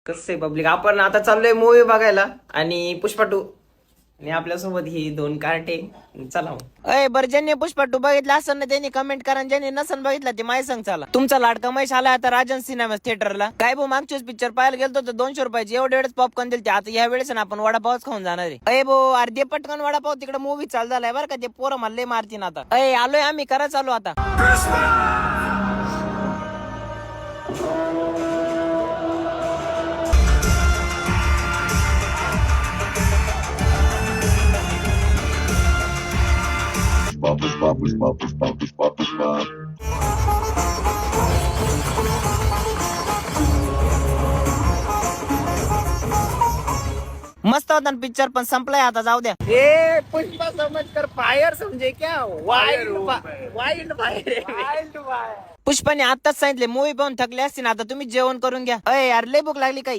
कसं आहे पब्लिक, आपण आता चाललोय मूवी बघायला आणि पुष्पा 2 आणि आपल्यासोबत ही 2 कार्टे. चला अय बरं, ज्यांनी पुष्पा 2 बघितलं असं ना त्यांनी कमेंट करा, ज्यांनी नसन बघितलं ते माय सांग. चला, तुमचा लाडका महेश आला आता राजन सिनेमा थिएटरला. काय भाऊ, मागच्याच पिक्चर पाहायला गेलो तर 200 रुपयाचे एवढे वेळेस पॉपकॉर्न दिले. आता या वेळेस ना आपण वडापावच खाऊन जाणार आहे. अय भाऊ, अर्धे पटकन वडापाव, तिकडे मूवी चालू झालाय बरं का, ते पोरं मल्ले मारतीन आता. अय आलोय आम्ही, करा चालू आता. मस्त होता पिक्चर, पण संपलाय आता, जाऊ द्या. हे पुष्पा समज कर फायर समजे क्या, वाईल्ड फायर. पुष्पाने आताच सांगितले मूवी पाहून थकले असतील, आता तुम्ही जेवण करून घ्या. अय यार, लय भूक लागली काही.